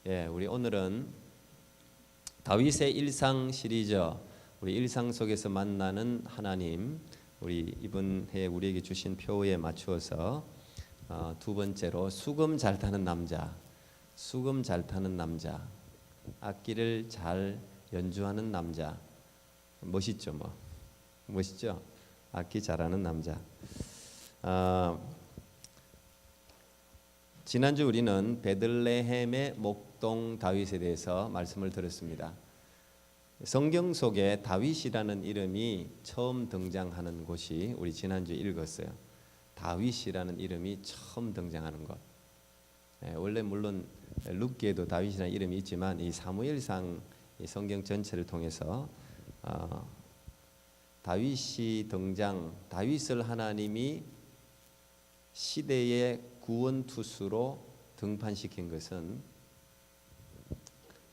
우리 오늘은 다윗의 일상 시리즈, 우리 일상 속에서 만나는 하나님, 우리 이번 해 우리에게 주신 표에 맞추어서 두 번째로 수금 잘 타는 남자, 수금 잘 타는 남자, 악기를 잘 연주하는 남자, 멋있죠, 뭐 멋있죠? 악기 잘하는 남자. 지난주 우리는 베들레헴의 목동 다윗에 대해서 말씀을 들었습니다. 성경 속에 다윗이라는 이름이 처음 등장하는 곳이 우리 지난주에 읽었어요. 다윗이라는 이름이 처음 등장하는 곳. 원래 물론 룻기에도 다윗이라는 이름이 있지만 이 사무엘상 이 성경 전체를 통해서 다윗이 등장, 다윗을 하나님이 시대의 구원투수로 등판시킨 것은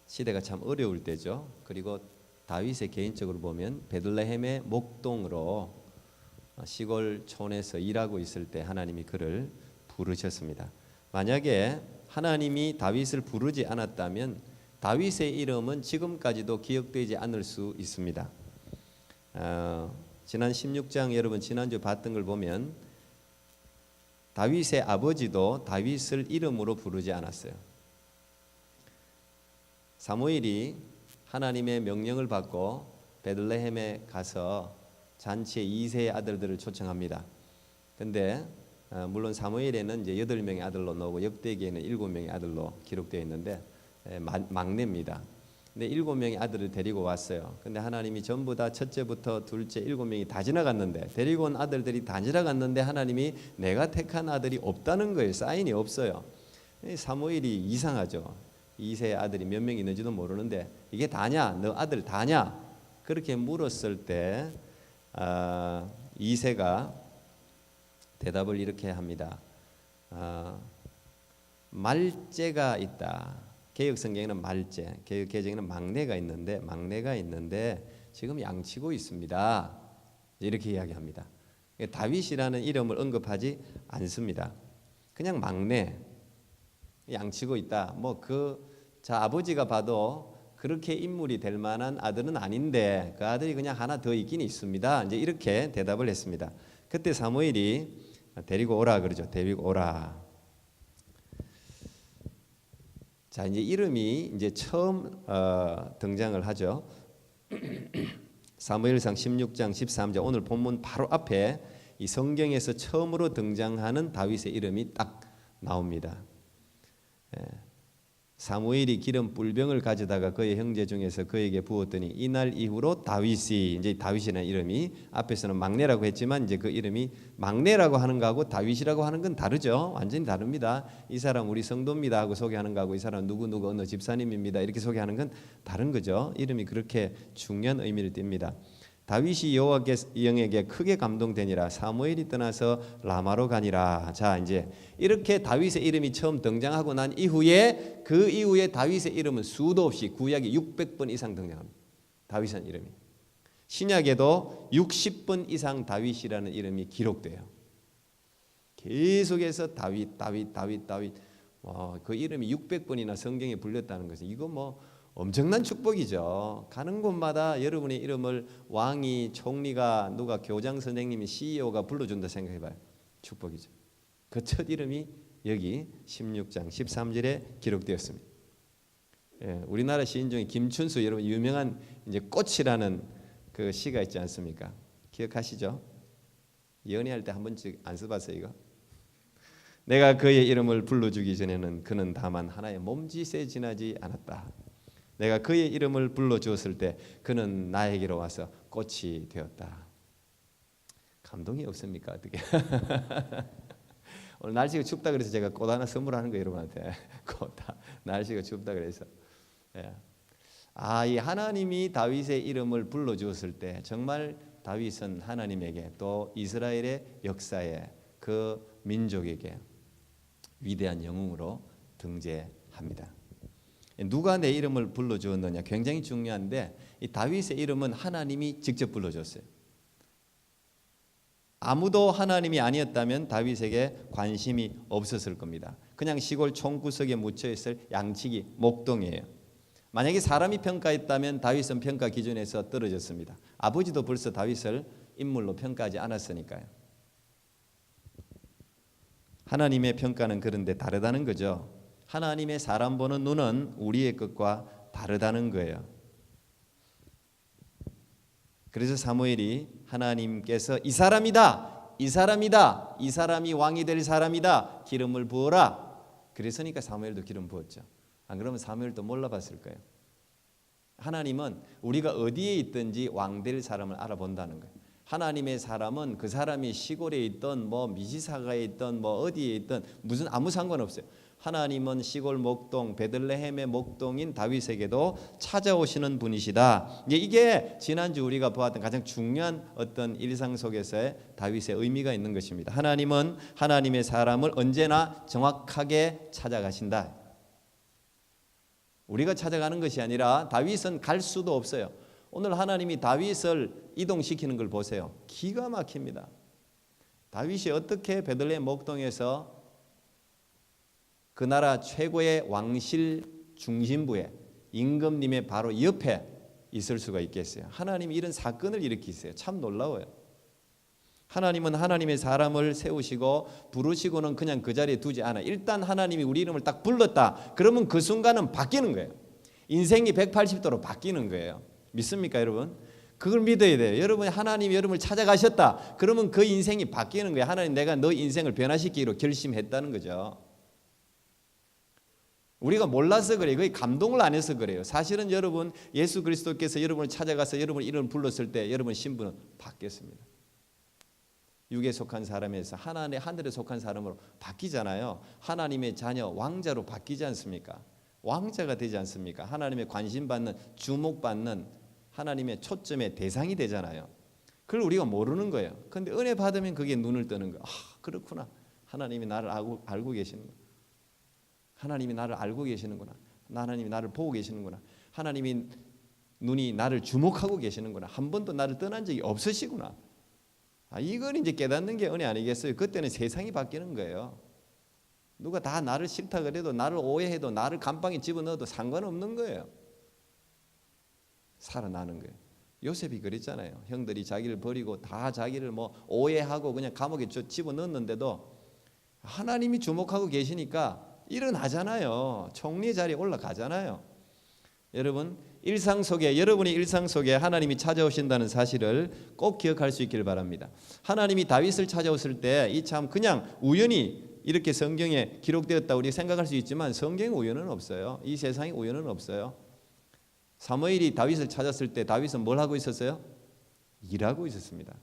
시대가 참 어려울 때죠. 그리고 다윗의 개인적으로 보면 베들레헴의 목동으로 시골 촌에서 일하고 있을 때 하나님이 그를 부르셨습니다. 만약에 하나님이 다윗을 부르지 않았다면 다윗의 이름은 지금까지도 기억되지 않을 수 있습니다. 지난 16장 여러분 지난주 봤던 걸 보면 다윗의 아버지도 다윗을 이름으로 부르지 않았어요. 사무엘이 하나님의 명령을 받고 베들레헴에 가서 잔치에 2세의 아들들을 초청합니다. 근데 물론 사무엘에는 이제 8명의 아들로 나오고 역대기에는 7명의 아들로 기록되어 있는데 막내입니다. 근데 7명의 아들을 데리고 왔어요. 근데 하나님이 전부 다 첫째부터 둘째 7명이 다 지나갔는데 데리고 온 아들들이 다 지나갔는데 하나님이 내가 택한 아들이 없다는 거예요. 사인이 없어요. 사무엘이 이상하죠. 2세의 아들이 몇 명 있는지도 모르는데 이게 다냐? 너 아들 다냐? 그렇게 물었을 때 2세가 대답을 이렇게 합니다. 말째가 있다. 개혁 성경에는 말째, 개혁 개정에는 막내가 있는데 지금 양치고 있습니다. 이렇게 이야기합니다. 다윗이라는 이름을 언급하지 않습니다. 그냥 막내, 양치고 있다. 자 아버지가 봐도 그렇게 인물이 될 만한 아들은 아닌데 그 아들이 그냥 하나 더 있긴 있습니다. 이제 이렇게 대답을 했습니다. 그때 사무엘이 데리고 오라 그러죠. 데리고 오라. 자 이제 이름이 이제 처음 등장을 하죠. 사무엘상 16장 13절 오늘 본문 바로 앞에 이 성경에서 처음으로 등장하는 다윗의 이름이 딱 나옵니다. 사무엘이 기름 뿔병을 가져다가 그의 형제 중에서 그에게 부었더니 이날 이후로 다윗이 이제 다윗이라는 이름이 앞에서는 막내라고 했지만 이제 그 이름이 막내라고 하는 거하고 다윗이라고 하는 건 다르죠. 완전히 다릅니다. 이 사람 우리 성도입니다 하고 소개하는 거하고 이 사람 누구 어느 집사님입니다 이렇게 소개하는 건 다른 거죠. 이름이 그렇게 중요한 의미를 띱니다. 다윗이 여호와께 영에게 크게 감동되니라 사무엘이 떠나서 라마로 가니라. 자 이제 이렇게 다윗의 이름이 처음 등장하고 난 이후에 그 이후에 다윗의 이름은 수도 없이 구약에 600번 이상 등장합니다. 다윗이라는 이름이 신약에도 60번 이상 다윗이라는 이름이 기록돼요. 계속해서 다윗. 그 이름이 600번이나 성경에 불렸다는 것은 이거 엄청난 축복이죠. 가는 곳마다 여러분의 이름을 왕이, 총리가, 누가 교장 선생님이, CEO가 불러준다 생각해봐요. 축복이죠. 그 첫 이름이 여기 16장 13절에 기록되었습니다. 우리나라 시인 중에 김춘수 여러분 유명한 이제 꽃이라는 그 시가 있지 않습니까? 기억하시죠? 연애할 때 한 번씩 안 써봤어요 이거? 내가 그의 이름을 불러주기 전에는 그는 다만 하나의 몸짓에 지나지 않았다. 내가 그의 이름을 불러주었을 때 그는 나에게로 와서 꽃이 되었다. 감동이 없습니까? 어떻게? 오늘 날씨가 춥다 그래서 제가 꽃 하나 선물하는 거예요 여러분한테. 꽃 날씨가 춥다 그래서. 이 하나님이 다윗의 이름을 불러주었을 때 정말 다윗은 하나님에게 또 이스라엘의 역사에 그 민족에게 위대한 영웅으로 등재합니다. 누가 내 이름을 불러주었느냐 굉장히 중요한데 이 다윗의 이름은 하나님이 직접 불러줬어요. 아무도 하나님이 아니었다면 다윗에게 관심이 없었을 겁니다. 그냥 시골 총구석에 묻혀 있을 양치기 목동이에요. 만약에 사람이 평가했다면 다윗은 평가 기준에서 떨어졌습니다. 아버지도 벌써 다윗을 인물로 평가하지 않았으니까요. 하나님의 평가는 그런데 다르다는 거죠. 하나님의 사람 보는 눈은 우리의 것과 다르다는 거예요. 그래서 사무엘이 하나님께서 이 사람이다, 이 사람이다, 이 사람이 왕이 될 사람이다, 기름을 부어라. 그랬으니까 사무엘도 기름 부었죠. 안 그러면 사무엘도 몰라봤을 거예요. 하나님은 우리가 어디에 있든지 왕 될 사람을 알아본다는 거예요. 하나님의 사람은 그 사람이 시골에 있던 뭐 미시사가에 있던 뭐 어디에 있던 무슨 아무 상관없어요. 하나님은 시골 목동 베들레헴의 목동인 다윗에게도 찾아오시는 분이시다. 이게 지난주 우리가 보았던 가장 중요한 어떤 일상 속에서의 다윗의 의미가 있는 것입니다. 하나님은 하나님의 사람을 언제나 정확하게 찾아가신다. 우리가 찾아가는 것이 아니라 다윗은 갈 수도 없어요. 오늘 하나님이 다윗을 이동시키는 걸 보세요. 기가 막힙니다. 다윗이 어떻게 베들레헴 목동에서 그 나라 최고의 왕실 중심부에 임금님의 바로 옆에 있을 수가 있겠어요. 하나님이 이런 사건을 일으키세요. 참 놀라워요. 하나님은 하나님의 사람을 세우시고 부르시고는 그냥 그 자리에 두지 않아요. 일단 하나님이 우리 이름을 딱 불렀다. 그러면 그 순간은 바뀌는 거예요. 인생이 180도로 바뀌는 거예요. 믿습니까, 여러분? 그걸 믿어야 돼요. 여러분, 하나님이 여러분을 찾아가셨다. 그러면 그 인생이 바뀌는 거예요. 하나님, 내가 너 인생을 변화시키기로 결심했다는 거죠. 우리가 몰라서 그래요. 거의 감동을 안 해서 그래요. 사실은 여러분, 예수 그리스도께서 여러분을 찾아가서 여러분 이름을 불렀을 때 여러분 신분은 바뀌었습니다. 육에 속한 사람에서 하늘에 속한 사람으로 바뀌잖아요. 하나님의 자녀, 왕자로 바뀌지 않습니까? 왕자가 되지 않습니까? 하나님의 관심받는, 주목받는 하나님의 초점의 대상이 되잖아요. 그걸 우리가 모르는 거예요. 그런데 은혜 받으면 그게 눈을 뜨는 거예요. 아, 그렇구나. 하나님이 나를 알고 계시는구나. 하나님이 나를 알고 계시는구나. 하나님이 나를 보고 계시는구나. 하나님이 눈이 나를 주목하고 계시는구나. 한 번도 나를 떠난 적이 없으시구나. 이걸 이제 깨닫는 게 은혜 아니겠어요? 그때는 세상이 바뀌는 거예요. 누가 다 나를 싫다 그래도, 나를 오해해도, 나를 감방에 집어넣어도 상관없는 거예요. 살아나는 거예요. 요셉이 그랬잖아요. 형들이 자기를 버리고 다 자기를 뭐 오해하고 그냥 감옥에 집어넣었는데도 하나님이 주목하고 계시니까 일어나잖아요. 총리 자리에 올라가잖아요. 여러분, 여러분의 일상 속에 하나님이 찾아오신다는 사실을 꼭 기억할 수 있기를 바랍니다. 하나님이 다윗을 찾아오실 때 이 참 그냥 우연히 이렇게 성경에 기록되었다 우리가 생각할 수 있지만 성경에 우연은 없어요. 이 세상에 우연은 없어요. 사무엘이 다윗을 찾았을 때 다윗은 뭘 하고 있었어요? 일하고 있었습니다.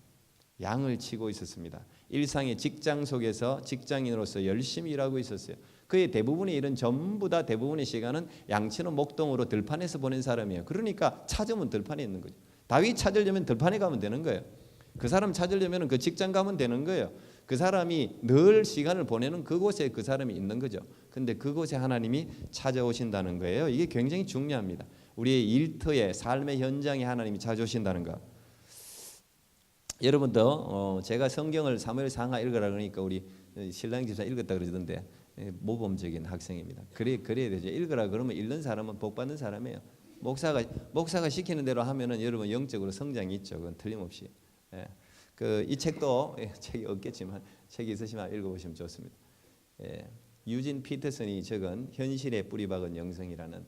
양을 치고 있었습니다. 일상의 직장 속에서 직장인으로서 열심히 일하고 있었어요. 그의 대부분의 일은 전부 다 대부분의 시간은 양치는 목동으로 들판에서 보낸 사람이에요. 그러니까 찾으면 들판에 있는 거죠. 다윗 찾으려면 들판에 가면 되는 거예요. 그 사람 찾으려면 그 직장 가면 되는 거예요. 그 사람이 늘 시간을 보내는 그곳에 그 사람이 있는 거죠. 근데 그곳에 하나님이 찾아오신다는 거예요. 이게 굉장히 중요합니다. 우리의 일터에 삶의 현장에 하나님이 찾아오신다는 거. 여러분도 제가 성경을 사무엘상하 읽으라 그러니까 우리 신랑 집사 읽었다 그러던데 모범적인 학생입니다. 그래야 되죠. 읽으라 그러면 읽는 사람은 복 받는 사람이에요. 목사가 시키는 대로 하면은 여러분 영적으로 성장이 있죠. 그건 틀림없이. 예. 이 책도 책이 없겠지만 책이 있으시면 읽어보시면 좋습니다. 예. 유진 피터슨이 적은 현실에 뿌리 박은 영성이라는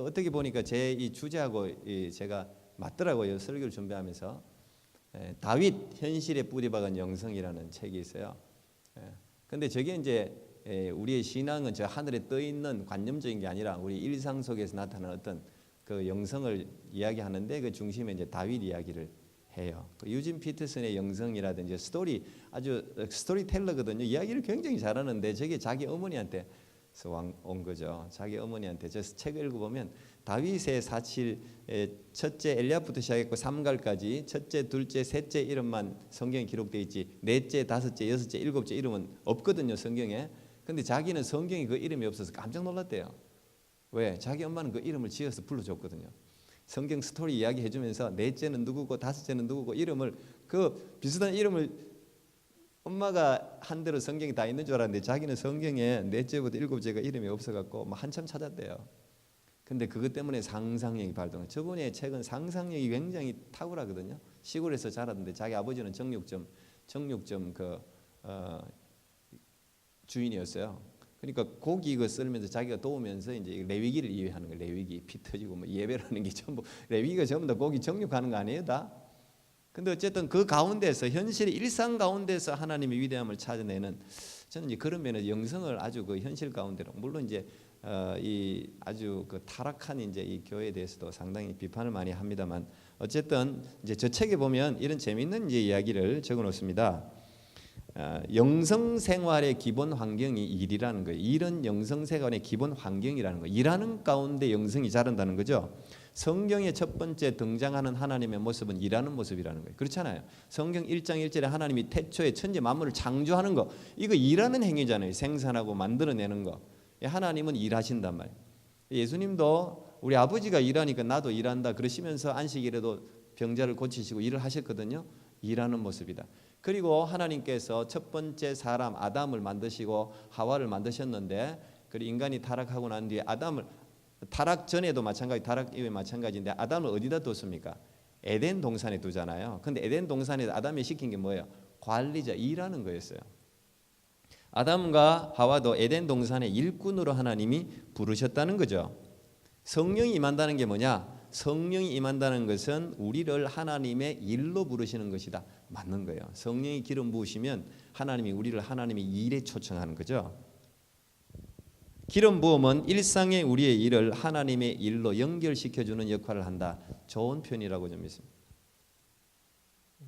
어떻게 보니까 제 이 주제하고 제가 맞더라고요. 설교를 준비하면서 다윗 현실에 뿌리 박은 영성이라는 책이 있어요. 근데 저게 이제 우리의 신앙은 저 하늘에 떠 있는 관념적인 게 아니라 우리 일상 속에서 나타나는 어떤 그 영성을 이야기하는데 그 중심에 이제 다윗 이야기를 해요. 그 유진 피터슨의 영성이라든지 아주 스토리텔러거든요. 이야기를 굉장히 잘하는데 저게 자기 어머니한테 온 거죠. 자기 어머니한테 저 책을 읽어보면 다윗의 사실 첫째 엘리압부터 시작했고 삼갈까지 첫째, 둘째, 셋째 이름만 성경에 기록되어 있지 넷째, 다섯째, 여섯째, 일곱째 이름은 없거든요. 성경에. 근데 자기는 성경에 그 이름이 없어서 깜짝 놀랐대요. 왜? 자기 엄마는 그 이름을 지어서 불러줬거든요. 성경 스토리 이야기 해주면서 넷째는 누구고 다섯째는 누구고 이름을 그 비슷한 이름을 엄마가 한 대로 성경이 다 있는 줄 알았는데 자기는 성경에 넷째부터 일곱째가 이름이 없어갖고 뭐 한참 찾았대요. 근데 그것 때문에 상상력이 발동. 저분의 책은 상상력이 굉장히 탁월하거든요. 시골에서 자랐는데 자기 아버지는 정육점 주인이었어요. 그러니까 고기 이거 썰면서 자기가 도우면서 이제 레위기를 이해하는 거예요. 레위기 피 터지고 뭐 예배라는 게 전부 레위기가 전부 다 고기 정육하는 거 아니에요, 다? 근데 어쨌든 그 가운데서 현실의 일상 가운데서 하나님의 위대함을 찾아내는 저는 이제 그런 면에서 영성을 아주 그 현실 가운데로 물론 이제 이 아주 그 타락한 이제 이 교회에 대해서도 상당히 비판을 많이 합니다만 어쨌든 이제 저 책에 보면 이런 재미있는 이제 이야기를 적어놓습니다. 영성 생활의 기본 환경이 일이라는 거예요. 일은 영성 생활의 기본 환경이라는 거예요. 일하는 가운데 영성이 자란다는 거죠. 성경의 첫 번째 등장하는 하나님의 모습은 일하는 모습이라는 거예요. 그렇잖아요. 성경 1장 1절에 하나님이 태초에 천지 만물을 창조하는 거 이거 일하는 행위잖아요. 생산하고 만들어내는 거. 하나님은 일하신단 말이에요. 예수님도 우리 아버지가 일하니까 나도 일한다 그러시면서 안식일에도 병자를 고치시고 일을 하셨거든요. 일하는 모습이다. 그리고 하나님께서 첫 번째 사람 아담을 만드시고 하와를 만드셨는데 그 인간이 타락하고 난 뒤에 아담을 타락 전에도 마찬가지, 타락 이후에 마찬가지인데 아담을 어디다 뒀습니까? 에덴 동산에 두잖아요. 근데 에덴 동산에 아담이 시킨 게 뭐예요? 관리자, 일하는 거였어요. 아담과 하와도 에덴 동산의 일꾼으로 하나님이 부르셨다는 거죠. 성령이 임한다는 게 뭐냐? 성령이 임한다는 것은 우리를 하나님의 일로 부르시는 것이다. 맞는 거예요. 성령이 기름 부으시면 하나님이 우리를 하나님의 일에 초청하는 거죠. 기름 부음은 일상의 우리의 일을 하나님의 일로 연결시켜주는 역할을 한다. 좋은 표현이라고 좀 있습니다.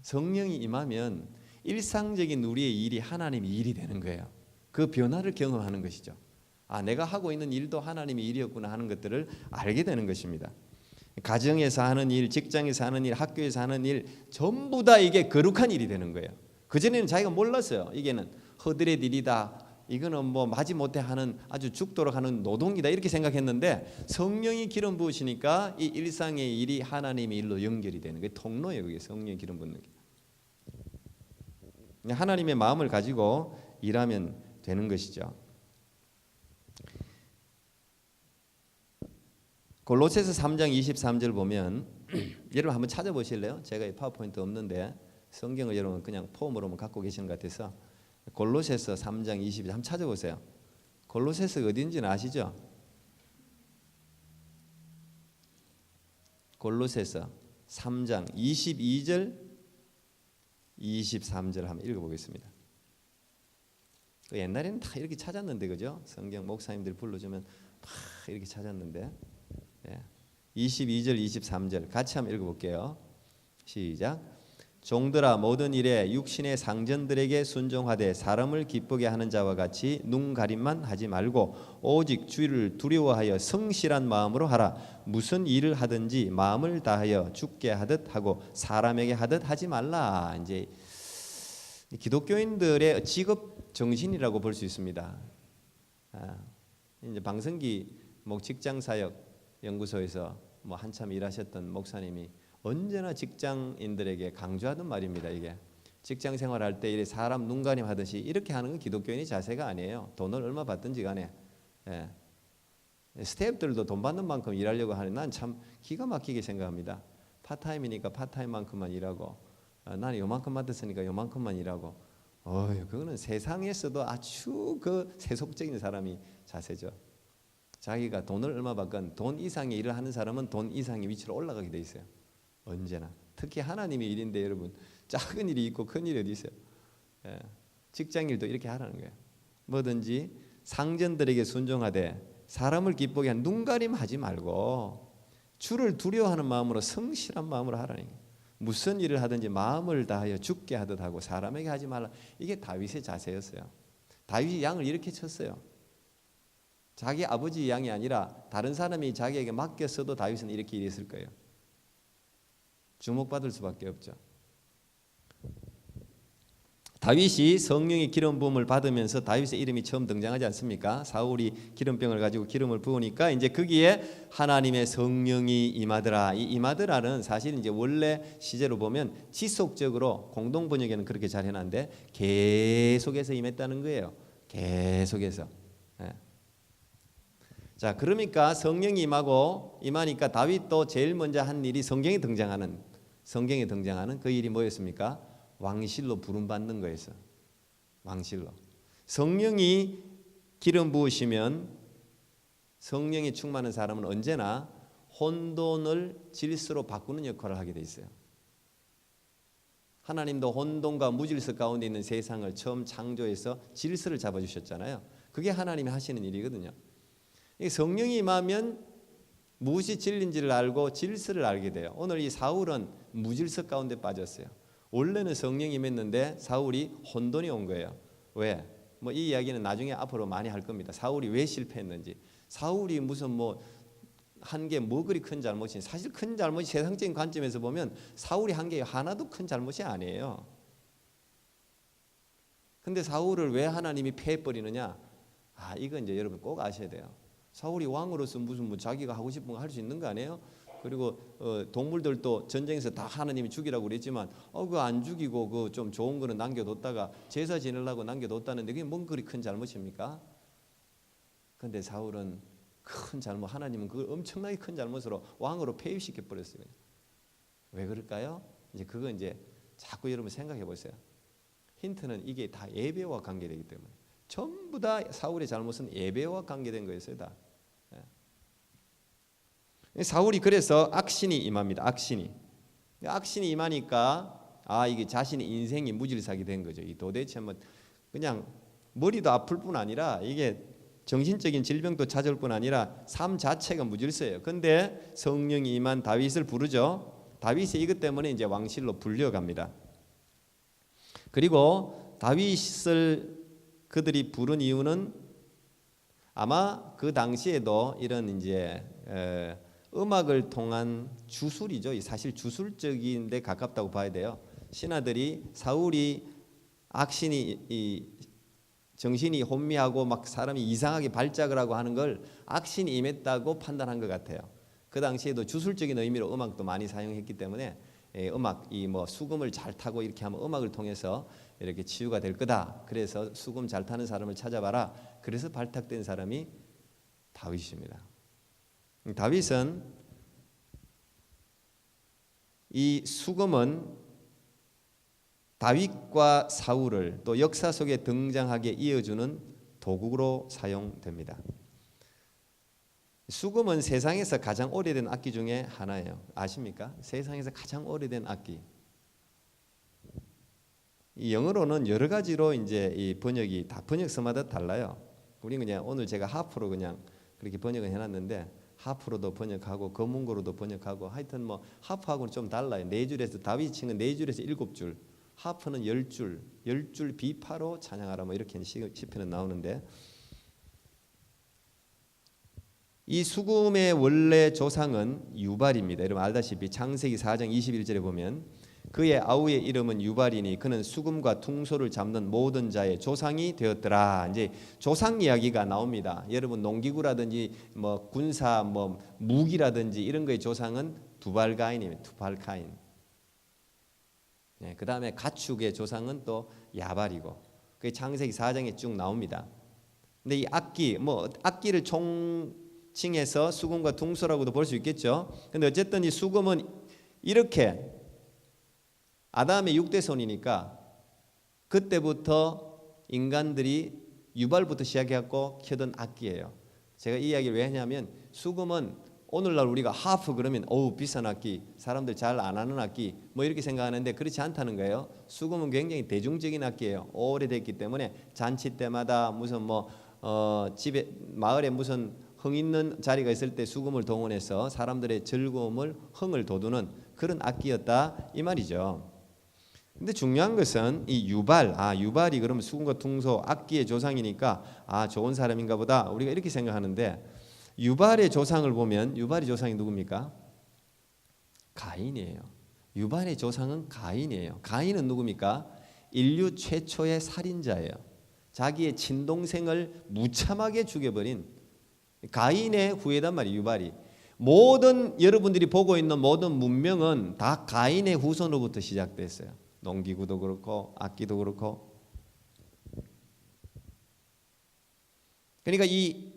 성령이 임하면 일상적인 우리의 일이 하나님의 일이 되는 거예요. 그 변화를 경험하는 것이죠. 아, 내가 하고 있는 일도 하나님의 일이었구나 하는 것들을 알게 되는 것입니다. 가정에서 하는 일, 직장에서 하는 일, 학교에서 하는 일 전부 다 이게 거룩한 일이 되는 거예요. 그전에는 자기가 몰랐어요. 이게는 허들의 일이다. 이거는 뭐 마지못해 하는 아주 죽도록 하는 노동이다 이렇게 생각했는데 성령이 기름 부으시니까 이 일상의 일이 하나님의 일로 연결이 되는 게 통로예요. 그게 성령이 기름 붓는 게. 하나님의 마음을 가지고 일하면 되는 것이죠. 골로새서 3장 23절 보면 여러분 한번 찾아보실래요? 제가 이 파워포인트 없는데 성경을 여러분 그냥 폼으로만 갖고 계시는 것 같아서 골로새서 3장 22절 한번 찾아보세요. 골로새서 어딘지는 아시죠? 골로새서 3장 22절 23절 한번 읽어보겠습니다. 옛날에는 다 이렇게 찾았는데 그죠? 성경 목사님들 불러주면 막 이렇게 찾았는데 22절 23절 같이 한번 읽어볼게요. 시작. 종들아 모든 일에 육신의 상전들에게 순종하되 사람을 기쁘게 하는 자와 같이 눈 가림만 하지 말고 오직 주를 두려워하여 성실한 마음으로 하라. 무슨 일을 하든지 마음을 다하여 주께 하듯 하고 사람에게 하듯 하지 말라. 이제 기독교인들의 직업 정신이라고 볼 수 있습니다. 이제 방성기 직장사역 연구소에서 뭐 한참 일하셨던 목사님이 언제나 직장인들에게 강조하던 말입니다. 이게 직장 생활할 때 이래 사람 눈가림 하듯이 이렇게 하는 건 기독교인의 자세가 아니에요. 돈을 얼마 받든지 간에 스태프들도 돈 받는 만큼 일하려고 하는 난 참 기가 막히게 생각합니다. 파타임이니까 파타임만큼만 일하고 나는 요만큼 받았으니까 요만큼만 일하고 그거는 세상에서도 아주 그 세속적인 사람이 자세죠. 자기가 돈을 얼마 받건 돈 이상의 일을 하는 사람은 돈 이상의 위치로 올라가게 돼 있어요. 언제나. 특히 하나님의 일인데 여러분 작은 일이 있고 큰 일이 어디 있어요. 직장일도 이렇게 하라는 거예요. 뭐든지 상전들에게 순종하되 사람을 기쁘게 한 눈가림 하지 말고 주를 두려워하는 마음으로 성실한 마음으로 하라는 거예요. 무슨 일을 하든지 마음을 다하여 주께 하듯 하고 사람에게 하지 말라. 이게 다윗의 자세였어요. 다윗이 양을 이렇게 쳤어요. 자기 아버지 양이 아니라 다른 사람이 자기에게 맡겼어도 다윗은 이렇게 일했을 거예요. 주목받을 수밖에 없죠. 다윗이 성령의 기름 부음을 받으면서 다윗의 이름이 처음 등장하지 않습니까? 사울이 기름병을 가지고 기름을 부으니까 이제 거기에 하나님의 성령이 임하더라. 이 임하더라는 사실 이제 원래 시제로 보면 지속적으로 공동 번역에는 그렇게 잘 해놨는데 계속해서 임했다는 거예요. 계속해서. 예. 자, 그러니까 성령이 임하니까 다윗도 제일 먼저 한 일이 성경에 등장하는 그 일이 뭐였습니까? 왕실로 부름받는 거였어. 왕실로. 성령이 기름 부으시면 성령이 충만한 사람은 언제나 혼돈을 질서로 바꾸는 역할을 하게 돼 있어요. 하나님도 혼돈과 무질서 가운데 있는 세상을 처음 창조해서 질서를 잡아주셨잖아요. 그게 하나님이 하시는 일이거든요. 성령이 임하면 무엇이 진리인지를 알고 질서를 알게 돼요. 오늘 이 사울은 무질서 가운데 빠졌어요. 원래는 성령이 임했는데 사울이 혼돈이 온 거예요. 왜? 뭐 이 이야기는 나중에 앞으로 많이 할 겁니다. 사울이 왜 실패했는지. 사울이 무슨 뭐 한 게 뭐 그리 큰 잘못이, 사실 큰 잘못이 세상적인 관점에서 보면 사울이 한 게 하나도 큰 잘못이 아니에요. 근데 사울을 왜 하나님이 패해버리느냐? 이건 이제 여러분 꼭 아셔야 돼요. 사울이 왕으로서 무슨 뭐 자기가 하고 싶은 거 할 수 있는 거 아니에요? 그리고 동물들도 전쟁에서 다 하나님이 죽이라고 그랬지만 그거 안 죽이고 그 좀 좋은 거는 남겨뒀다가 제사 지내려고 남겨뒀다는데 그게 뭔 그리 큰 잘못입니까? 근데 사울은 큰 잘못, 하나님은 그걸 엄청나게 큰 잘못으로 왕으로 폐위시켜 버렸어요. 왜 그럴까요? 이제 그거 이제 자꾸 여러분 생각해 보세요. 힌트는 이게 다 예배와 관계되기 때문에 전부 다 사울의 잘못은 예배와 관계된 거였어요. 다. 사울이 그래서 악신이 임합니다. 악신이 임하니까 이게 자신의 인생이 무질서하게 된 거죠. 이 도대체 뭐 그냥 머리도 아플 뿐 아니라 이게 정신적인 질병도 찾아올 뿐 아니라 삶 자체가 무질서해요. 근데 성령이 임한 다윗을 부르죠. 다윗이 이것 때문에 이제 왕실로 불려갑니다. 그리고 다윗을 그들이 부른 이유는 아마 그 당시에도 이런 이제 음악을 통한 주술이죠. 사실 주술적인데 가깝다고 봐야 돼요. 신하들이 사울이 악신이 정신이 혼미하고 막 사람이 이상하게 발작을 하고 하는 걸 악신이 임했다고 판단한 것 같아요. 그 당시에도 주술적인 의미로 음악도 많이 사용했기 때문에 음악, 이 뭐 수금을 잘 타고 이렇게 하면 음악을 통해서 이렇게 치유가 될 거다. 그래서 수금 잘 타는 사람을 찾아봐라. 그래서 발탁된 사람이 다윗입니다. 다윗은 이 수금은 다윗과 사울을 또 역사 속에 등장하게 이어주는 도구로 사용됩니다. 수금은 세상에서 가장 오래된 악기 중에 하나예요. 아십니까? 세상에서 가장 오래된 악기. 이 영어로는 여러 가지로 이제 이 번역이 다 번역서마다 달라요. 우리는 그냥 오늘 제가 하프로 그냥 그렇게 번역을 해놨는데 하프로도 번역하고 검은고로도 번역하고 하여튼 뭐 하프하고는 좀 달라요. 4줄에서 다윗이 친 건 4줄에서 7줄. 하프는 10줄 비파로 찬양하라 뭐 이렇게 시편은 나오는데 이 수금의 원래 조상은 유발입니다. 여러분 알다시피 창세기 4장 21절에 보면 그의 아우의 이름은 유발이니 그는 수금과 퉁소를 잡는 모든 자의 조상이 되었더라. 이제 조상 이야기가 나옵니다. 여러분 농기구라든지 뭐 군사 뭐 무기라든지 이런 거의 조상은 두발가인입니다. 두발카인. 그 다음에 가축의 조상은 또 야발이고 그게 창세기 4장에 쭉 나옵니다. 근데 이 악기 뭐 악기를 총칭해서 수금과 퉁소라고도 볼 수 있겠죠. 근데 어쨌든 이 수금은 이렇게 아담의 6대 손이니까 그때부터 인간들이 유발부터 시작해갖고 켜던 악기예요. 제가 이 이야기를 왜 하냐면 수금은 오늘날 우리가 하프 그러면 비싼 악기, 사람들 잘 안 하는 악기 뭐 이렇게 생각하는데 그렇지 않다는 거예요. 수금은 굉장히 대중적인 악기예요. 오래됐기 때문에 잔치 때마다 무슨 뭐 집에 마을에 무슨 흥 있는 자리가 있을 때 수금을 동원해서 사람들의 즐거움을 흥을 돋우는 그런 악기였다 이 말이죠. 근데 중요한 것은 이 유발이 그러면 수금과 퉁소 악기의 조상이니까 좋은 사람인가 보다 우리가 이렇게 생각하는데 유발의 조상을 보면 유발의 조상이 누굽니까? 가인이에요. 유발의 조상은 가인이에요. 가인은 누굽니까? 인류 최초의 살인자예요. 자기의 친동생을 무참하게 죽여버린 가인의 후예단 말이에요. 유발이. 모든 여러분들이 보고 있는 모든 문명은 다 가인의 후손으로부터 시작됐어요. 농기구도 그렇고 악기도 그렇고. 그러니까 이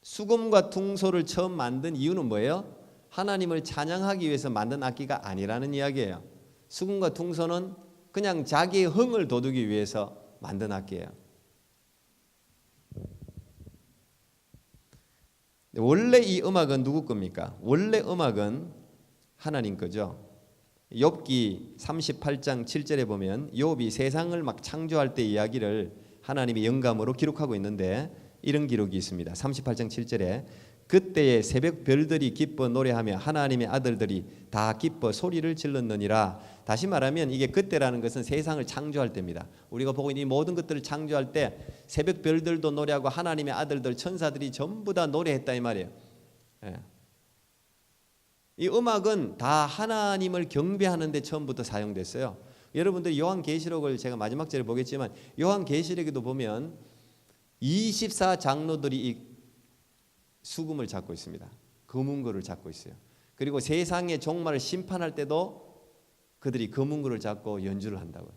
수금과 퉁소를 처음 만든 이유는 뭐예요? 하나님을 찬양하기 위해서 만든 악기가 아니라는 이야기예요. 수금과 퉁소는 그냥 자기의 흥을 돋우기 위해서 만든 악기예요. 원래 이 음악은 누구 겁니까? 원래 음악은 하나님 거죠. 욥기 38장 7절에 보면 욥이 세상을 막 창조할 때 이야기를 하나님의 영감으로 기록하고 있는데 이런 기록이 있습니다. 38장 7절에 그때의 새벽 별들이 기뻐 노래하며 하나님의 아들들이 다 기뻐 소리를 질렀느니라. 다시 말하면 이게 그때라는 것은 세상을 창조할 때입니다. 우리가 보고 있는 이 모든 것들을 창조할 때 새벽 별들도 노래하고 하나님의 아들들 천사들이 전부 다 노래했다 이 말이에요. 예. 이 음악은 다 하나님을 경배하는 데 처음부터 사용됐어요. 여러분들이 요한계시록을 제가 마지막 절에 보겠지만 요한계시록에도 보면 24장로들이 이 수금을 잡고 있습니다. 검은거를 잡고 있어요. 그리고 세상의 종말을 심판할 때도 그들이 검은거를 잡고 연주를 한다고요.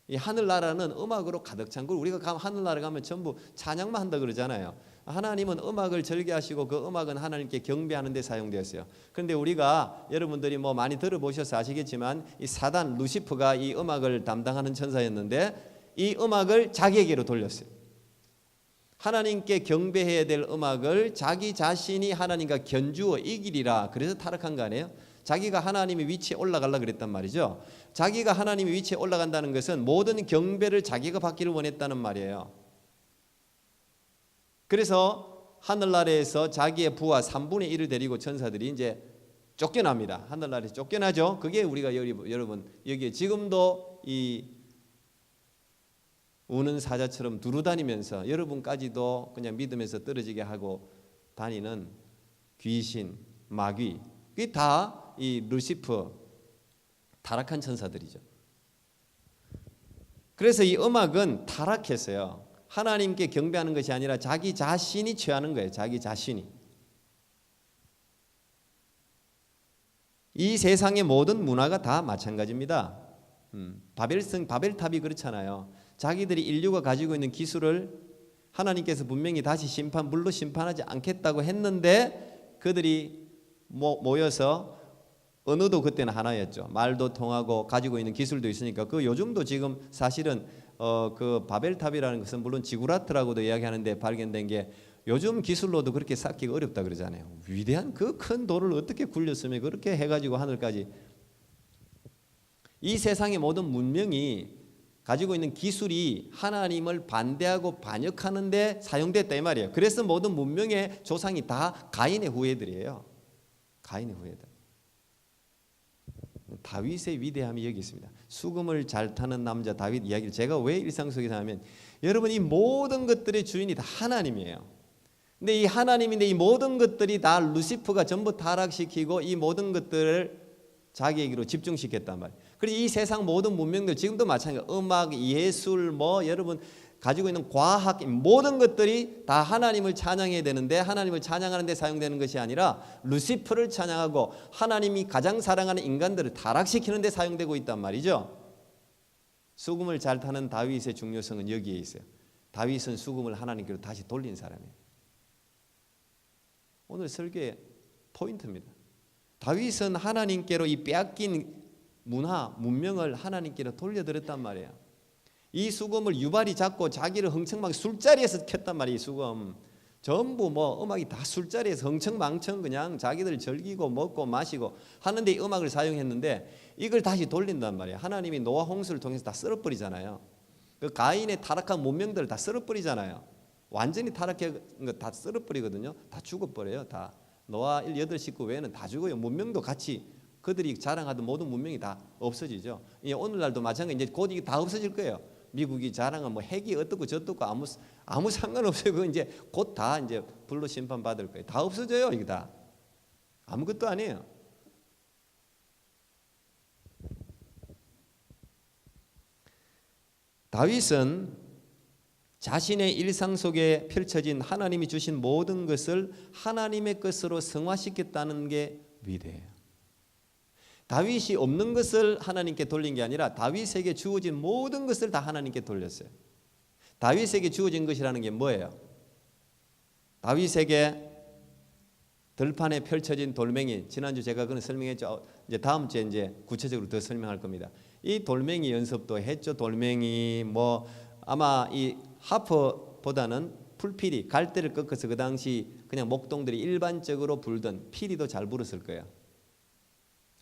이 하늘나라는 음악으로 가득 찬 걸 우리가 하늘나라 가면 전부 찬양만 한다 그러잖아요. 하나님은 음악을 즐겨하시고 그 음악은 하나님께 경배하는 데 사용되었어요. 그런데 우리가 여러분들이 뭐 많이 들어보셔서 아시겠지만 이 사단 루시프가 이 음악을 담당하는 천사였는데 이 음악을 자기에게로 돌렸어요. 하나님께 경배해야 될 음악을 자기 자신이 하나님과 견주어 이기리라. 그래서 타락한 거 아니에요? 자기가 하나님의 위치에 올라가려고 그랬단 말이죠. 자기가 하나님의 위치에 올라간다는 것은 모든 경배를 자기가 받기를 원했다는 말이에요. 그래서 하늘나라에서 자기의 부하 3분의 1을 데리고 천사들이 이제 쫓겨납니다. 하늘나라에서 쫓겨나죠. 그게 우리가 여러분 여기에 지금도 이 우는 사자처럼 두루다니면서 여러분까지도 그냥 믿음에서 떨어지게 하고 다니는 귀신, 마귀, 그게 다 이 루시프 타락한 천사들이죠. 그래서 이 음악은 타락했어요. 하나님께 경배하는 것이 아니라 자기 자신이 취하는 거예요. 자기 자신이. 이 세상의 모든 문화가 다 마찬가지입니다. 바벨탑이 그렇잖아요. 자기들이 인류가 가지고 있는 기술을 하나님께서 분명히 다시 물로 심판하지 않겠다고 했는데 그들이 모여서 언어도 그때는 하나였죠. 말도 통하고 가지고 있는 기술도 있으니까 그 요즘도 지금 사실은 그 바벨탑이라는 것은 물론 지구라트라고도 이야기하는데 발견된 게 요즘 기술로도 그렇게 쌓기가 어렵다 그러잖아요. 위대한 그 큰 돌을 어떻게 굴렸으면 그렇게 해가지고 하늘까지. 이 세상의 모든 문명이 가지고 있는 기술이 하나님을 반대하고 반역하는 데 사용됐다 이 말이에요. 그래서 모든 문명의 조상이 다 가인의 후예들이에요. 가인의 후예들. 다윗의 위대함이 여기 있습니다. 수금을 잘 타는 남자 다윗 이야기를 제가 왜 일상 속에서 하면 여러분 이 모든 것들의 주인이 다 하나님이에요. 근데 이 하나님인데 이 모든 것들이 다 루시프가 전부 타락시키고 이 모든 것들을 자기에게로 집중시켰단 말이에요. 그래서 이 세상 모든 문명들 지금도 마찬가지예요. 음악, 예술, 여러분 가지고 있는 과학 모든 것들이 다 하나님을 찬양해야 되는데 하나님을 찬양하는 데 사용되는 것이 아니라 루시프를 찬양하고 하나님이 가장 사랑하는 인간들을 타락시키는 데 사용되고 있단 말이죠. 수금을 잘 타는 다윗의 중요성은 여기에 있어요. 다윗은 수금을 하나님께로 다시 돌린 사람이에요. 오늘 설교의 포인트입니다. 다윗은 하나님께로 이 빼앗긴 문명을 하나님께로 돌려드렸단 말이에요. 이 수금을 유발이 잡고 자기를 흥청망청 술자리에서 켰단 말이에요. 이 수금 전부 음악이 다 술자리에서 흥청망청 그냥 자기들 즐기고 먹고 마시고 하는데 이 음악을 사용했는데 이걸 다시 돌린단 말이에요. 하나님이 노아 홍수를 통해서 다 썰어버리잖아요. 그 가인의 타락한 문명들을 다 썰어버리잖아요. 완전히 타락한 거 다 썰어버리거든요. 다 죽어버려요. 다 노아 8식구 외에는 다 죽어요. 문명도 같이 그들이 자랑하던 모든 문명이 다 없어지죠. 오늘날도 마찬가지. 이제 곧 이게 다 없어질 거예요. 미국이 자랑한 핵이 어떻고 저떻고 아무 상관없어요. 그거 이제 곧 다 이제 불로 심판 받을 거예요. 다 없어져요. 이게 다 아무것도 아니에요. 다윗은 자신의 일상 속에 펼쳐진 하나님이 주신 모든 것을 하나님의 것으로 성화시켰다는 게 위대해요. 다윗이 없는 것을 하나님께 돌린 게 아니라 다윗에게 주어진 모든 것을 다 하나님께 돌렸어요. 다윗에게 주어진 것이라는 게 뭐예요? 다윗에게 들판에 펼쳐진 돌멩이, 지난주 제가 그건 설명했죠. 이제 다음 주에 이제 구체적으로 더 설명할 겁니다. 이 돌멩이 연습도 했죠. 돌멩이 뭐 아마 이 하프보다는 풀피리, 갈대를 꺾어서 그 당시 그냥 목동들이 일반적으로 불던 피리도 잘 불었을 거예요.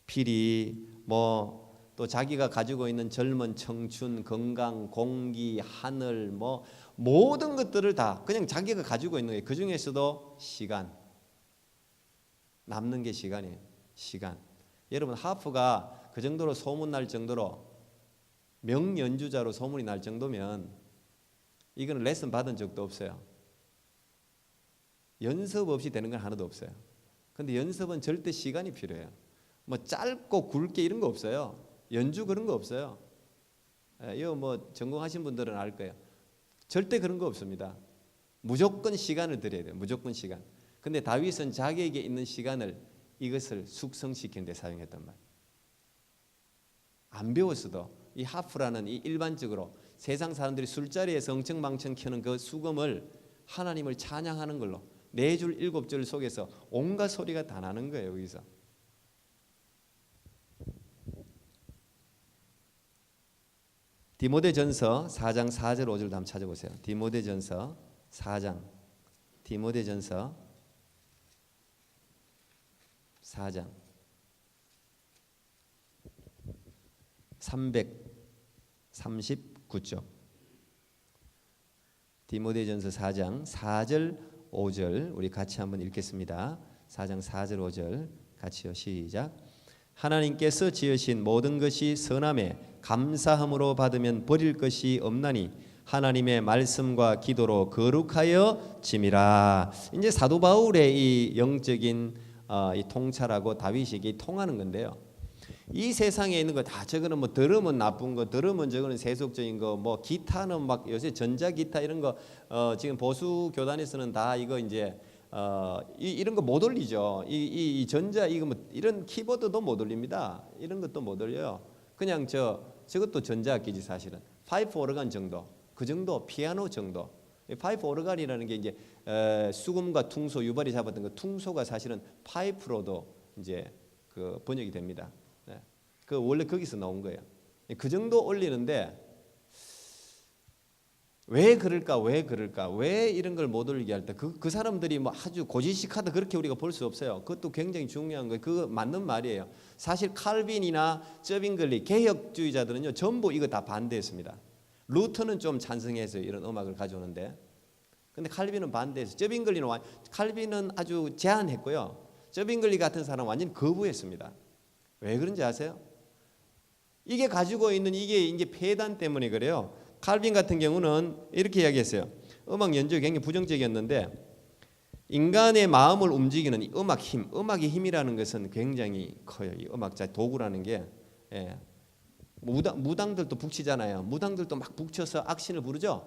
피리 뭐 또 자기가 가지고 있는 젊은 청춘, 건강, 공기, 하늘 뭐 모든 것들을 다 그냥 자기가 가지고 있는 거예요. 그 중에서도 시간, 남는 게 시간이에요. 시간. 여러분 하프가 그 정도로 소문날 정도로 명연주자로 소문이 날 정도면 이거는 레슨 받은 적도 없어요. 연습 없이 되는 건 하나도 없어요. 근데 연습은 절대 시간이 필요해요. 뭐 짧고 굵게 이런 거 없어요. 연주 그런 거 없어요. 이거 뭐 전공하신 분들은 알 거예요. 절대 그런 거 없습니다. 무조건 시간을 들여야 돼요. 무조건 시간. 근데 다윗은 자기에게 있는 시간을 이것을 숙성시키는 데 사용했단 말이에요. 안 배웠어도 이 하프라는 이 일반적으로 세상 사람들이 술자리에서 엉청망청 켜는 그 수금을 하나님을 찬양하는 걸로 4줄 7줄 속에서 온갖 소리가 다 나는 거예요. 여기서. 디모데전서 4장 4절 5절 한번 찾아보세요. 디모데전서 4장 디모데전서 4장 339쪽 디모데전서 4장 4절 5절 우리 같이 한번 읽겠습니다. 4장 4절 5절 같이요. 시작. 하나님께서 지으신 모든 것이 선함에 감사함으로 받으면 버릴 것이 없나니 하나님의 말씀과 기도로 거룩하여 짐이라. 이제 사도 바울의 이 영적인 이 통찰하고 다윗에게 통하는 건데요. 이 세상에 있는 거 다 저거는 뭐 들으면 나쁜 거, 들으면 저거는 세속적인 거, 뭐 기타는 막 요새 전자 기타 이런 거 지금 보수 교단에서는 다 이거 이제 이런 거 못 올리죠. 이 전자 이거 뭐 이런 키보드도 못 올립니다. 이런 것도 못 올려요. 그냥 저것도 전자악기지 사실은. 파이프 오르간 정도, 그 정도, 피아노 정도. 파이프 오르간이라는 게 이제 수금과 퉁소, 유발이 잡았던 그 퉁소가 사실은 파이프로도 이제 그 번역이 됩니다. 네. 그 원래 거기서 나온 거예요. 그 정도 올리는데 왜 그럴까? 왜 이런 걸 못 올리게 할까? 그 사람들이 뭐 아주 고지식하다 그렇게 우리가 볼 수 없어요. 그것도 굉장히 중요한 거예요. 그거 맞는 말이에요. 사실 칼빈이나 저빙글리 개혁주의자들은요 전부 이거 다 반대했습니다. 루터는 좀 찬성해서 이런 음악을 가져오는데, 근데 칼빈은 반대해서 칼빈은 아주 제한했고요. 저빙글리 같은 사람은 완전 거부했습니다. 왜 그런지 아세요? 이게 가지고 있는 이게 이제 폐단 때문에 그래요. 칼빈 같은 경우는 이렇게 이야기했어요. 음악 연주가 굉장히 부정적이었는데 인간의 마음을 움직이는 이 음악 힘, 음악의 힘이라는 것은 굉장히 커요. 이 음악자 도구라는 게 무당들도 북치잖아요. 무당들도 막 북쳐서 악신을 부르죠.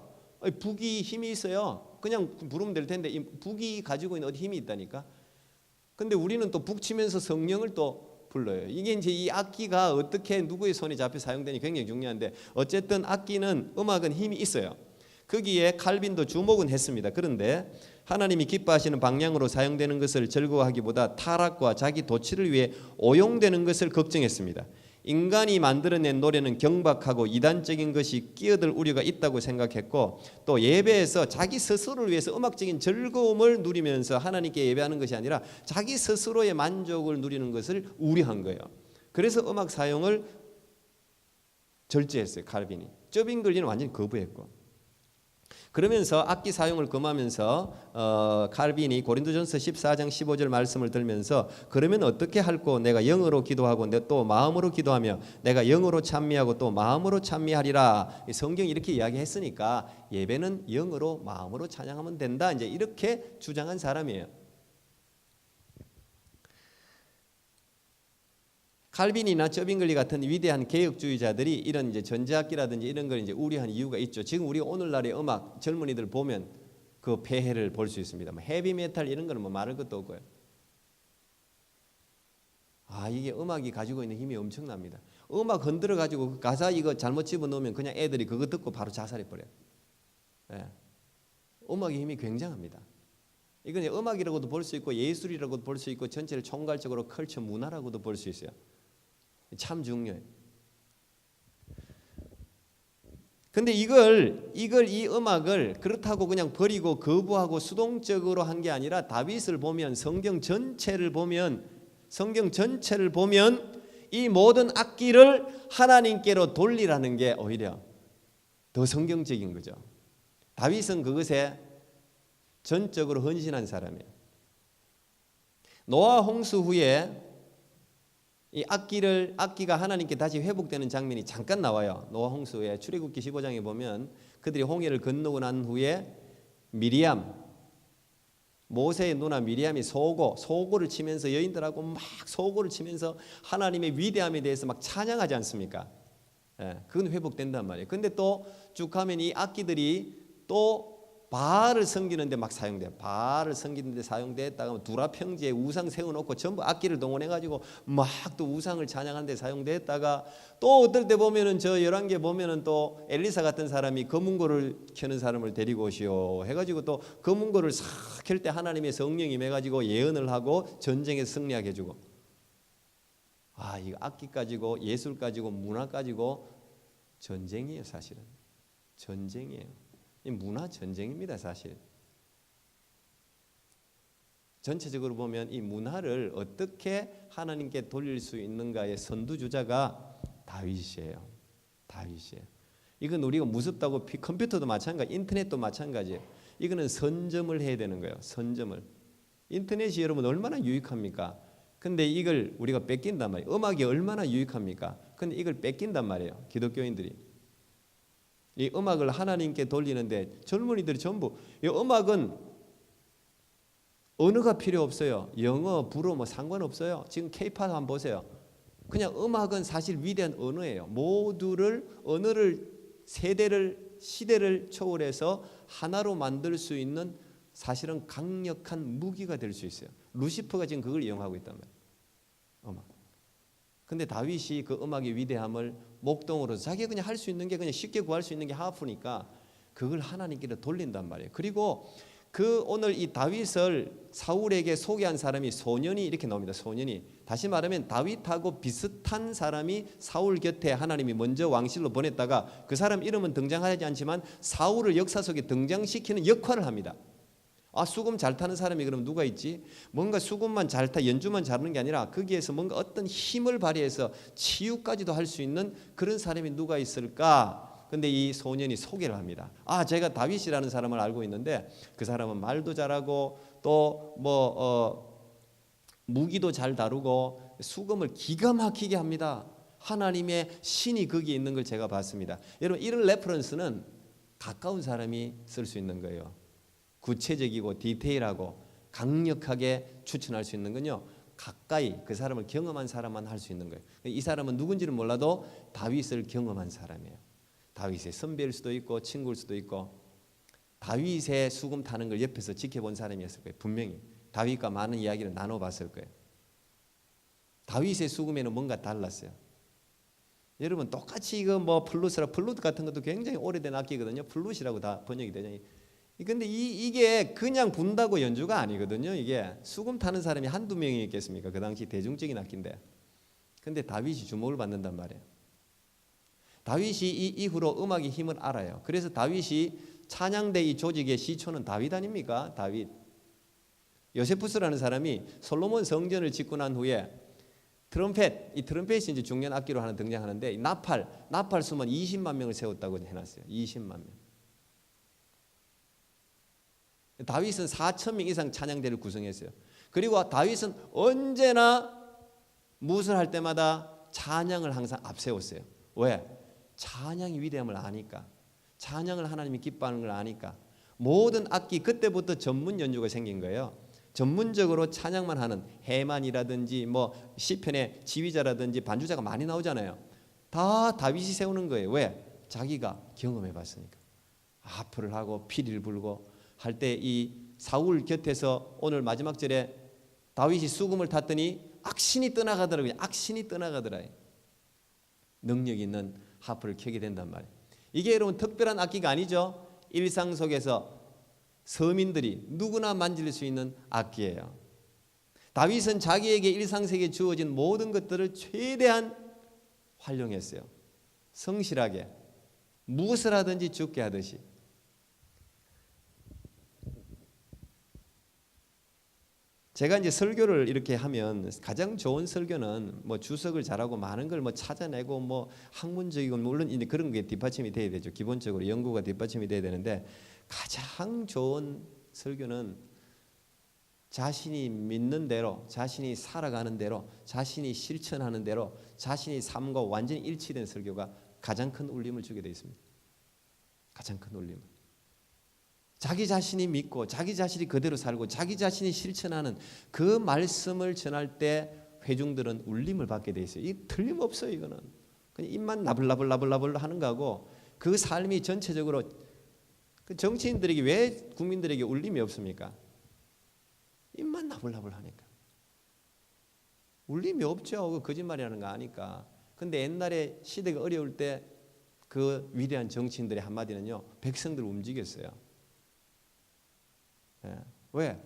북이 힘이 있어요. 그냥 부르면 될 텐데 이 북이 가지고 있는 어디 힘이 있다니까. 근데 우리는 또 북치면서 성령을 또 불러요. 이게 이제 이 악기가 어떻게 누구의 손에 잡혀 사용되니 굉장히 중요한데 어쨌든 악기는 음악은 힘이 있어요. 거기에 칼빈도 주목은 했습니다. 그런데 하나님이 기뻐하시는 방향으로 사용되는 것을 즐거워하기보다 타락과 자기 도취를 위해 오용되는 것을 걱정했습니다. 인간이 만들어낸 노래는 경박하고 이단적인 것이 끼어들 우려가 있다고 생각했고 또 예배에서 자기 스스로를 위해서 음악적인 즐거움을 누리면서 하나님께 예배하는 것이 아니라 자기 스스로의 만족을 누리는 것을 우려한 거예요. 그래서 음악 사용을 절제했어요. 칼빈이. 저빙글리는 완전히 거부했고. 그러면서 악기 사용을 금하면서 칼빈이 고린도전서 14장 15절 말씀을 들면서 그러면 어떻게 할꼬 내가 영으로 기도하고 또 마음으로 기도하며 내가 영으로 찬미하고 또 마음으로 찬미하리라. 성경이 이렇게 이야기했으니까 예배는 영으로 마음으로 찬양하면 된다. 이제 이렇게 주장한 사람이에요. 칼빈이나 쩌빙글리 같은 위대한 개혁주의자들이 이런 이제 전자악기라든지 이런 걸 이제 우려한 이유가 있죠. 지금 우리 오늘날의 음악 젊은이들 보면 그 폐해를 볼 수 있습니다. 뭐 헤비메탈 이런 거는 뭐 말할 것도 없고요. 이게 음악이 가지고 있는 힘이 엄청납니다. 음악 흔들어 가지고 가사 이거 잘못 집어넣으면 그냥 애들이 그거 듣고 바로 자살해 버려요. 예. 음악의 힘이 굉장합니다. 이건 음악이라고도 볼 수 있고 예술이라고도 볼 수 있고 전체를 총괄적으로 컬처 문화라고도 볼 수 있어요. 참 중요해요. 근데 이 음악을 그렇다고 그냥 버리고 거부하고 수동적으로 한 게 아니라 다윗을 보면 성경 전체를 보면 이 모든 악기를 하나님께로 돌리라는 게 오히려 더 성경적인 거죠. 다윗은 그것에 전적으로 헌신한 사람이에요. 노아 홍수 후에 이 악기가 하나님께 다시 회복되는 장면이 잠깐 나와요. 노아 홍수 후에 출애굽기 15장에 보면 그들이 홍해를 건너고 난 후에 모세의 누나 미리암이 소고를 치면서 여인들하고 막 소고를 치면서 하나님의 위대함에 대해서 막 찬양하지 않습니까? 예, 그건 회복된단 말이에요. 근데 또 쭉 하면 이 악기들이 또 바알을 섬기는데 막 사용돼요. 바알을 섬기는데 사용됐다가 두라 평지에 우상 세워놓고 전부 악기를 동원해가지고 막 또 우상을 찬양하는데 사용됐다가 또 어떨 때 보면은 저 11개 보면은 또 엘리사 같은 사람이 검은고를 켜는 사람을 데리고 오시오 해가지고 또 검은고를 싹 켤 때 하나님의 성령이 임해가지고 예언을 하고 전쟁에서 승리하게 해주고 이거 악기 가지고 예술 가지고 문화 가지고 전쟁이에요. 사실은 전쟁이에요. 이 문화 전쟁입니다. 사실 전체적으로 보면 이 문화를 어떻게 하나님께 돌릴 수 있는가의 선두주자가 다윗이에요. 이건 우리가 무섭다고 컴퓨터도 마찬가지, 인터넷도 마찬가지예요. 이거는 선점을 해야 되는 거예요. 선점을. 인터넷이 여러분 얼마나 유익합니까? 근데 이걸 우리가 뺏긴단 말이에요. 음악이 얼마나 유익합니까? 근데 이걸 뺏긴단 말이에요. 기독교인들이. 이 음악을 하나님께 돌리는데 젊은이들이 전부 이 음악은 언어가 필요 없어요. 영어, 불어 뭐 상관없어요. 지금 K-팝 한번 보세요. 그냥 음악은 사실 위대한 언어예요. 모두를 언어를 시대를 초월해서 하나로 만들 수 있는 사실은 강력한 무기가 될 수 있어요. 루시퍼가 지금 그걸 이용하고 있단 말이에요. 음악. 근데 다윗이 그 음악의 위대함을 목동으로 자기가 그냥 할 수 있는 게 그냥 쉽게 구할 수 있는 게 하프니까 그걸 하나님께로 돌린단 말이에요. 그리고 오늘 이 다윗을 사울에게 소개한 사람이 소년이 이렇게 나옵니다. 소년이. 다시 말하면 다윗하고 비슷한 사람이 사울 곁에 하나님이 먼저 왕실로 보냈다가 그 사람 이름은 등장하지 않지만 사울을 역사 속에 등장시키는 역할을 합니다. 수금 잘 타는 사람이 그럼 누가 있지? 뭔가 수금만 잘 연주만 잘하는 게 아니라 거기에서 뭔가 어떤 힘을 발휘해서 치유까지도 할 수 있는 그런 사람이 누가 있을까? 근데 이 소년이 소개를 합니다. 제가 다윗이라는 사람을 알고 있는데 그 사람은 말도 잘하고 또 무기도 잘 다루고 수금을 기가 막히게 합니다. 하나님의 신이 거기에 있는 걸 제가 봤습니다. 여러분 이런 레퍼런스는 가까운 사람이 쓸 수 있는 거예요. 구체적이고 디테일하고 강력하게 추천할 수 있는 건요. 가까이 그 사람을 경험한 사람만 할 수 있는 거예요. 이 사람은 누군지는 몰라도 다윗을 경험한 사람이에요. 다윗의 선배일 수도 있고 친구일 수도 있고 다윗의 수금 타는 걸 옆에서 지켜본 사람이었을 거예요. 분명히 다윗과 많은 이야기를 나눠봤을 거예요. 다윗의 수금에는 뭔가 달랐어요. 여러분 똑같이 이거 뭐 플룻 같은 것도 굉장히 오래된 악기거든요. 플룻이라고 다 번역이 되죠. 근데 이게 그냥 분다고 연주가 아니거든요. 이게 수금 타는 사람이 한두 명이 있겠습니까? 그 당시 대중적인 악기인데. 근데 다윗이 주목을 받는단 말이에요. 다윗이 이 이후로 음악의 힘을 알아요. 그래서 다윗이 찬양대 이 조직의 시초는 다윗 아닙니까? 다윗. 요세푸스라는 사람이 솔로몬 성전을 짓고 난 후에 이 트럼펫이 이제 중요한 악기로 하나 등장하는데 나팔 수만 20만 명을 세웠다고 해놨어요. 20만 명. 다윗은 4천 명 이상 찬양대를 구성했어요. 그리고 다윗은 언제나 무엇을 할 때마다 찬양을 항상 앞세웠어요. 왜? 찬양의 위대함을 아니까. 찬양을 하나님이 기뻐하는 걸 아니까. 모든 악기 그때부터 전문 연주가 생긴 거예요. 전문적으로 찬양만 하는 해만이라든지 뭐 시편의 지휘자라든지 반주자가 많이 나오잖아요. 다 다윗이 세우는 거예요. 왜? 자기가 경험해 봤으니까. 하프를 하고 피리를 불고 할 때 이 사울 곁에서 오늘 마지막 절에 다윗이 수금을 탔더니 악신이 떠나가더라고요. 악신이 떠나가더라. 능력 있는 하프를 켜게 된단 말이에요. 이게 여러분 특별한 악기가 아니죠. 일상 속에서 서민들이 누구나 만질 수 있는 악기예요. 다윗은 자기에게 일상세계에 주어진 모든 것들을 최대한 활용했어요. 성실하게 무엇을 하든지 죽게 하듯이. 제가 이제 설교를 이렇게 하면 가장 좋은 설교는 뭐 주석을 잘하고 많은 걸 뭐 찾아내고 뭐 학문적이고 물론 이제 그런 게 뒷받침이 돼야 되죠. 기본적으로 연구가 뒷받침이 돼야 되는데 가장 좋은 설교는 자신이 믿는 대로, 자신이 살아가는 대로, 자신이 실천하는 대로, 자신이 삶과 완전히 일치된 설교가 가장 큰 울림을 주게 되어 있습니다. 가장 큰 울림을. 자기 자신이 믿고 자기 자신이 그대로 살고 자기 자신이 실천하는 그 말씀을 전할 때 회중들은 울림을 받게 돼 있어요. 이 틀림없어요. 이거는 그냥 입만 나불나불 하는 거하고 그 삶이 전체적으로 그 정치인들에게 왜 국민들에게 울림이 없습니까? 입만 나불나불 하니까. 울림이 없죠. 그 거짓말이라는 거 아니까. 근데 옛날에 시대가 어려울 때 그 위대한 정치인들의 한마디는요, 백성들을 움직였어요. 예. 왜?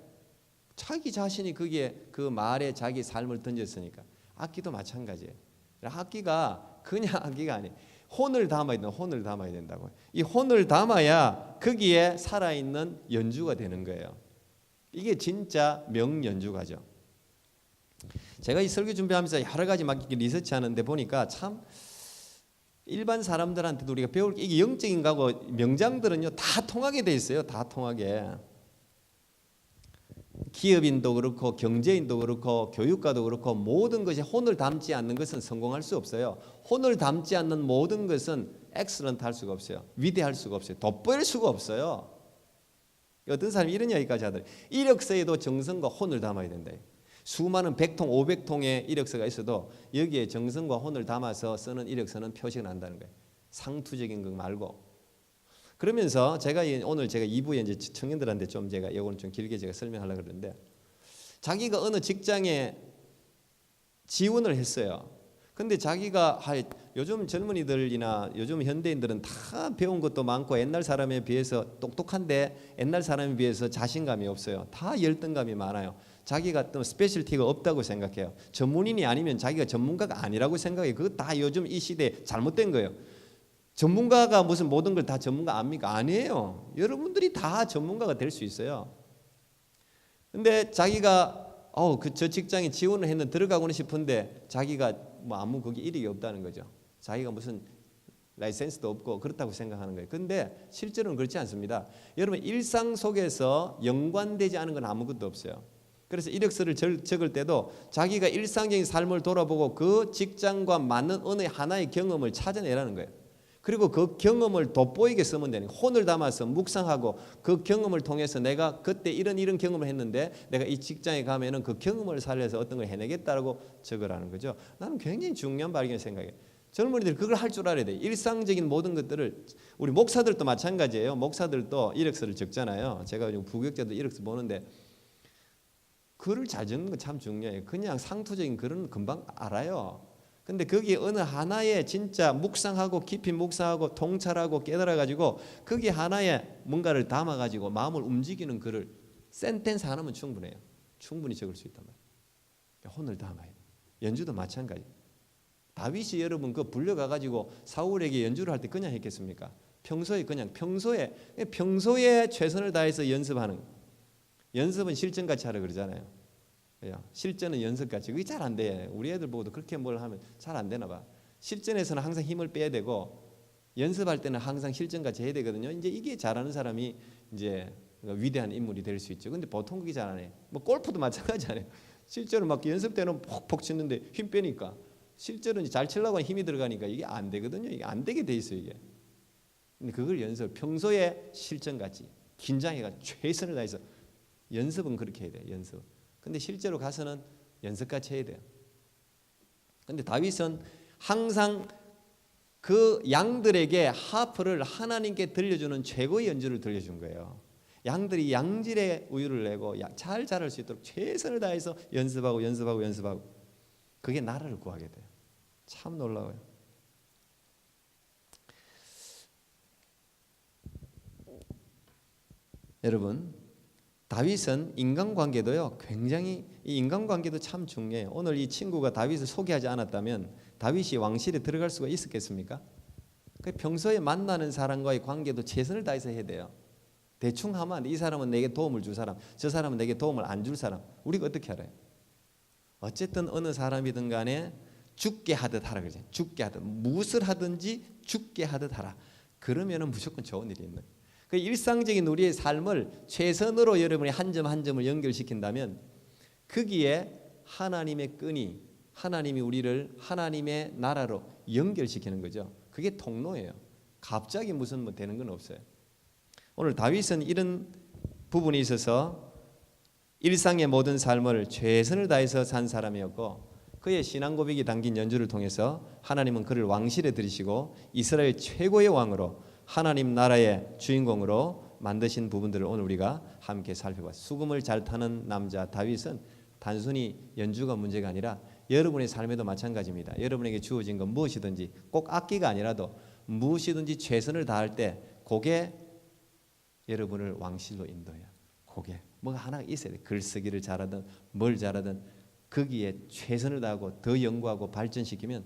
자기 자신이 거기에 그 말에 자기 삶을 던졌으니까. 악기도 마찬가지예요. 악기가 그냥 악기가 아니에요. 혼을 담아야 된다. 혼을 담아야 된다고. 이 혼을 담아야 거기에 살아있는 연주가 되는 거예요. 이게 진짜 명연주가죠. 제가 이 설교 준비하면서 여러 가지 막 리서치하는데 보니까 참 일반 사람들한테도 우리가 배울 게 이게 영적인 거고 명장들은요 다 통하게 돼 있어요. 다 통하게. 기업인도 그렇고 경제인도 그렇고 교육가도 그렇고 모든 것이 혼을 담지 않는 것은 성공할 수 없어요. 혼을 담지 않는 모든 것은 엑셀런트 할 수가 없어요. 위대할 수가 없어요. 돋보일 수가 없어요. 어떤 사람이 이런 이야기까지 하더래요. 이력서에도 정성과 혼을 담아야 된다. 수많은 100통, 500통의 이력서가 있어도 여기에 정성과 혼을 담아서 쓰는 이력서는 표시가 난다는 거예요. 상투적인 거 말고. 그러면서 제가 오늘 제가 2부에 이제 청년들한테 좀 제가 이거는 좀 길게 제가 설명하려고 그러는데 자기가 어느 직장에 지원을 했어요. 근데 자기가 요즘 젊은이들이나 요즘 현대인들은 다 배운 것도 많고 옛날 사람에 비해서 똑똑한데 옛날 사람에 비해서 자신감이 없어요. 다 열등감이 많아요. 자기가 또 스페셜티가 없다고 생각해요. 전문인이 아니면 자기가 전문가가 아니라고 생각해요. 그거 다 요즘 이 시대에 잘못된 거예요. 전문가가 무슨 모든 걸 다 전문가 압니까? 아니에요. 여러분들이 다 전문가가 될 수 있어요. 근데 자기가 저 직장에 지원을 했는데 들어가고는 싶은데 자기가 뭐 아무 거기 이력이 없다는 거죠. 자기가 무슨 라이센스도 없고 그렇다고 생각하는 거예요. 근데 실제로는 그렇지 않습니다. 여러분 일상 속에서 연관되지 않은 건 아무것도 없어요. 그래서 이력서를 적을 때도 자기가 일상적인 삶을 돌아보고 그 직장과 맞는 어느 하나의 경험을 찾아내라는 거예요. 그리고 그 경험을 돋보이게 쓰면 되는 거예요. 혼을 담아서 묵상하고 그 경험을 통해서 내가 그때 이런 경험을 했는데 내가 이 직장에 가면은 그 경험을 살려서 어떤 걸 해내겠다라고 적으라는 거죠. 나는 굉장히 중요한 발견 생각이에요. 젊은이들 그걸 할 줄 알아야 돼요. 일상적인 모든 것들을 우리 목사들도 마찬가지예요. 목사들도 이력서를 적잖아요. 제가 부교육자도 이력서 보는데 글을 잘 적는 거 참 중요해요. 그냥 상투적인 글은 금방 알아요. 근데 거기에 어느 하나에 진짜 묵상하고 깊이 묵상하고 통찰하고 깨달아가지고 거기에 하나에 뭔가를 담아가지고 마음을 움직이는 글을 센텐스 하나면 충분해요. 충분히 적을 수 있단 말이에요. 혼을 담아야 돼요. 연주도 마찬가지. 다윗이 여러분 그 불려가가지고 사울에게 연주를 할 때 그냥 했겠습니까? 평소에 최선을 다해서 연습하는 거예요. 연습은 실전같이 하라 그러잖아요. 실전은 연습같이. 그게 잘 안 돼. 우리 애들 보고도 그렇게 뭘 하면 잘 안 되나 봐. 실전에서는 항상 힘을 빼야 되고 연습할 때는 항상 실전같이 해야 되거든요. 이제 이게 잘하는 사람이 이제 위대한 인물이 될 수 있죠. 근데 보통 그게 잘 안 해. 뭐 골프도 마찬가지잖아요. 실제로 막 연습 때는 퍽퍽 치는데 힘 빼니까 실제로는 잘 치려고 힘이 들어가니까 이게 안 되거든요. 이게 안 되게 돼 있어요, 이게. 근데 그걸 평소에 실전같이 긴장해가 최선을 다해서 연습은 그렇게 해야 돼요. 연습. 근데 실제로 가서는 연습같이 해야 돼요. 근데 다윗은 항상 그 양들에게 하프를 하나님께 들려주는 최고의 연주를 들려준 거예요. 양들이 양질의 우유를 내고 잘 자랄 수 있도록 최선을 다해서 연습하고 그게 나라를 구하게 돼요. 참 놀라워요. 여러분, 다윗은 인간관계도요, 굉장히 이 인간관계도 참 중요해요. 오늘 이 친구가 다윗을 소개하지 않았다면 다윗이 왕실에 들어갈 수가 있었겠습니까? 평소에 만나는 사람과의 관계도 최선을 다해서 해야 돼요. 대충 하면 안 돼. 이 사람은 내게 도움을 줄 사람, 저 사람은 내게 도움을 안 줄 사람. 우리가 어떻게 알아요? 어쨌든 어느 사람이든 간에 죽게 하듯 하라 그러죠. 죽게 하듯, 무엇을 하든지 죽게 하듯 하라. 그러면은 무조건 좋은 일이 있는. 그 일상적인 우리의 삶을 최선으로 여러분이 한 점 한 점을 연결시킨다면 거기에 하나님의 끈이, 하나님이 우리를 하나님의 나라로 연결시키는 거죠. 그게 통로예요. 갑자기 무슨 뭐 되는 건 없어요. 오늘 다윗은 이런 부분에 있어서 일상의 모든 삶을 최선을 다해서 산 사람이었고, 그의 신앙 고백이 담긴 연주를 통해서 하나님은 그를 왕실에 들이시고 이스라엘 최고의 왕으로 하나님 나라의 주인공으로 만드신 부분들을 오늘 우리가 함께 살펴봤습니다. 수금을 잘 타는 남자 다윗은 단순히 연주가 문제가 아니라 여러분의 삶에도 마찬가지입니다. 여러분에게 주어진 건 무엇이든지 꼭 악기가 아니라도 무엇이든지 최선을 다할 때 그게 여러분을 왕실로 인도해요. 그게 뭐가 하나 있어야 돼. 글쓰기를 잘하든 뭘 잘하든 거기에 최선을 다하고 더 연구하고 발전시키면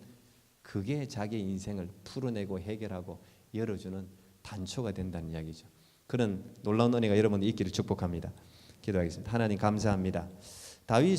그게 자기 인생을 풀어내고 해결하고 열어주는 단초가 된다는 이야기죠. 그런 놀라운 은혜가 여러분들 있기를 축복합니다. 기도하겠습니다. 하나님 감사합니다. 다윗